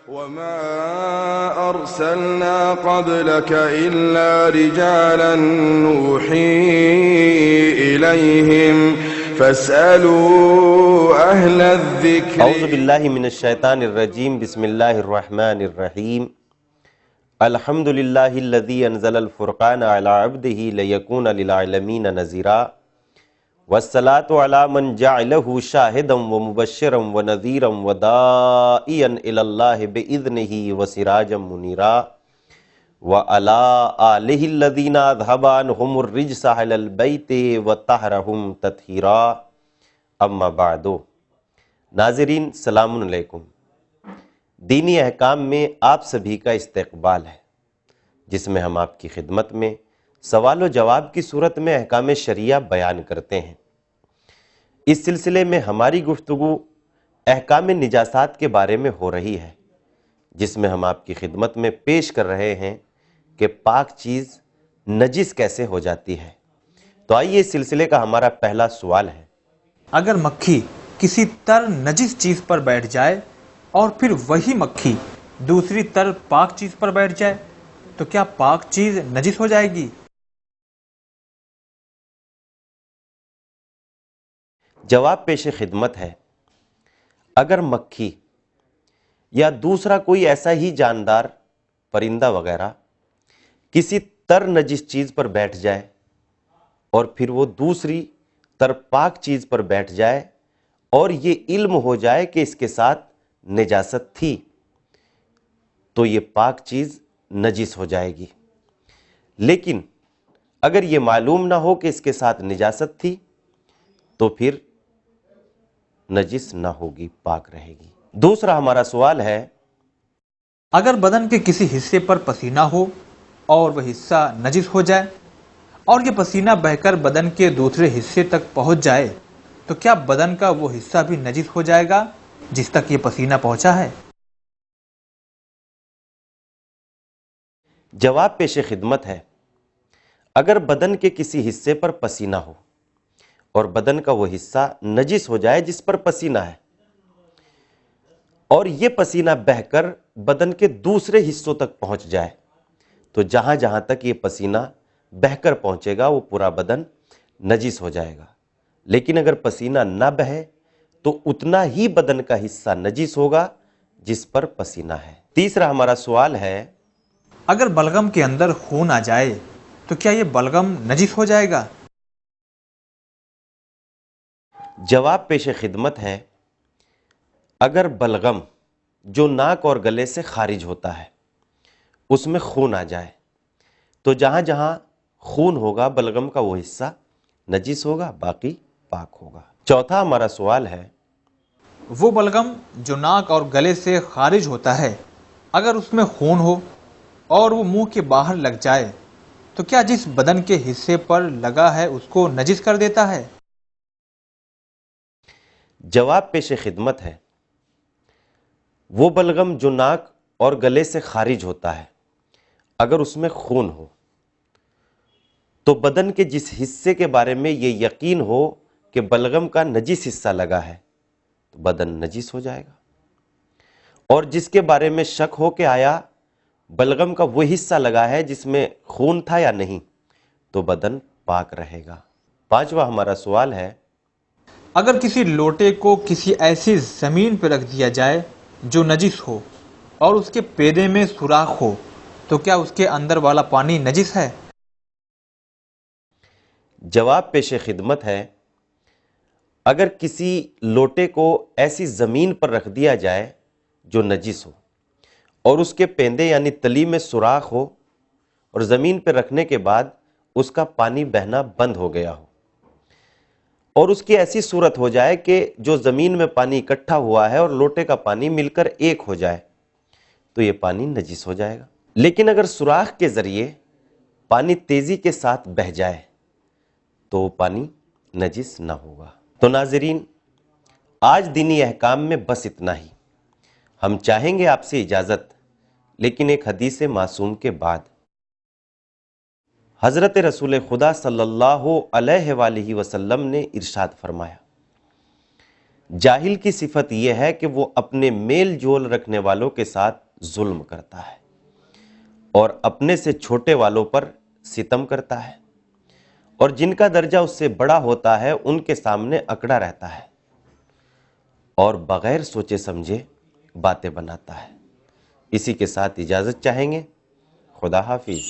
وما أرسلنا قبلك إلا رجالا نوحي إليهم فاسألوا أهل الذكر اعوذ باللہ من الشیطان الرجیم بسم اللہ الرحمن الرحیم الحمدللہ الذی انزل الفرقان علی عبدہ لیکون للعالمین نذیرا والصلاة علی من جعلہ شاہدا ومبشرا ونذیرا ودائیا الی اللہ بإذنہ وسراجا منیرا وعلی آلہ الذین اذھب عنہم الرجس اہل البیت وطہرہم تطہیرا اما بعد۔ ناظرین سلام علیکم۔ دینی احکام میں آپ سبھی کا استقبال ہے، جس میں ہم آپ کی خدمت میں سوال و جواب کی صورت میں احکام شریعہ بیان کرتے ہیں۔ اس سلسلے میں ہماری گفتگو احکام نجاسات کے بارے میں ہو رہی ہے، جس میں ہم آپ کی خدمت میں پیش کر رہے ہیں کہ پاک چیز نجس کیسے ہو جاتی ہے۔ تو آئیے اس سلسلے کا ہمارا پہلا سوال ہے، اگر مکھی کسی تر نجس چیز پر بیٹھ جائے اور پھر وہی مکھی دوسری تر پاک چیز پر بیٹھ جائے تو کیا پاک چیز نجس ہو جائے گی؟ جواب پیش خدمت ہے، اگر مکھی یا دوسرا کوئی ایسا ہی جاندار پرندہ وغیرہ کسی تر نجس چیز پر بیٹھ جائے اور پھر وہ دوسری تر پاک چیز پر بیٹھ جائے اور یہ علم ہو جائے کہ اس کے ساتھ نجاست تھی، تو یہ پاک چیز نجس ہو جائے گی۔ لیکن اگر یہ معلوم نہ ہو کہ اس کے ساتھ نجاست تھی تو پھر نجس نہ ہوگی، پاک رہے گی۔ دوسرا ہمارا سوال ہے، اگر بدن کے کسی حصے پر پسینہ ہو اور وہ حصہ نجس ہو جائے اور یہ پسینہ بہہ کر بدن کے دوسرے حصے تک پہنچ جائے تو کیا بدن کا وہ حصہ بھی نجس ہو جائے گا جس تک یہ پسینہ پہنچا ہے؟ جواب پیش خدمت ہے، اگر بدن کے کسی حصے پر پسینہ ہو اور بدن کا وہ حصہ نجس ہو جائے جس پر پسینہ ہے، اور یہ پسینہ بہہ کر بدن کے دوسرے حصوں تک پہنچ جائے، تو جہاں جہاں تک یہ پسینہ بہہ کر پہنچے گا وہ پورا بدن نجس ہو جائے گا۔ لیکن اگر پسینہ نہ بہے تو اتنا ہی بدن کا حصہ نجس ہوگا جس پر پسینہ ہے۔ تیسرا ہمارا سوال ہے، اگر بلغم کے اندر خون آ جائے تو کیا یہ بلغم نجس ہو جائے گا؟ جواب پیش خدمت ہے، اگر بلغم جو ناک اور گلے سے خارج ہوتا ہے اس میں خون آ جائے تو جہاں جہاں خون ہوگا بلغم کا وہ حصہ نجس ہوگا، باقی پاک ہوگا۔ چوتھا ہمارا سوال ہے، وہ بلغم جو ناک اور گلے سے خارج ہوتا ہے اگر اس میں خون ہو اور وہ منہ کے باہر لگ جائے تو کیا جس بدن کے حصے پر لگا ہے اس کو نجس کر دیتا ہے؟ جواب پیش خدمت ہے، وہ بلغم جو ناک اور گلے سے خارج ہوتا ہے اگر اس میں خون ہو تو بدن کے جس حصے کے بارے میں یہ یقین ہو کہ بلغم کا نجس حصہ لگا ہے تو بدن نجس ہو جائے گا، اور جس کے بارے میں شک ہو کہ آیا بلغم کا وہ حصہ لگا ہے جس میں خون تھا یا نہیں تو بدن پاک رہے گا۔ پانچواں ہمارا سوال ہے، اگر کسی لوٹے کو کسی ایسی زمین پہ رکھ دیا جائے جو نجس ہو اور اس کے پیدے میں سوراخ ہو تو کیا اس کے اندر والا پانی نجس ہے؟ جواب پیش خدمت ہے، اگر کسی لوٹے کو ایسی زمین پر رکھ دیا جائے جو نجس ہو اور اس کے پیندے یعنی تلی میں سوراخ ہو اور زمین پہ رکھنے کے بعد اس کا پانی بہنا بند ہو گیا ہو اور اس کی ایسی صورت ہو جائے کہ جو زمین میں پانی اکٹھا ہوا ہے اور لوٹے کا پانی مل کر ایک ہو جائے تو یہ پانی نجس ہو جائے گا۔ لیکن اگر سوراخ کے ذریعے پانی تیزی کے ساتھ بہہ جائے تو وہ پانی نجس نہ ہوگا۔ تو ناظرین، آج دینی احکام میں بس اتنا ہی۔ ہم چاہیں گے آپ سے اجازت، لیکن ایک حدیث معصوم کے بعد۔ حضرت رسول خدا صلی اللہ علیہ وآلہ وسلم نے ارشاد فرمایا، جاہل کی صفت یہ ہے کہ وہ اپنے میل جول رکھنے والوں کے ساتھ ظلم کرتا ہے اور اپنے سے چھوٹے والوں پر ستم کرتا ہے، اور جن کا درجہ اس سے بڑا ہوتا ہے ان کے سامنے اکڑا رہتا ہے اور بغیر سوچے سمجھے باتیں بناتا ہے۔ اسی کے ساتھ اجازت چاہیں گے۔ خدا حافظ۔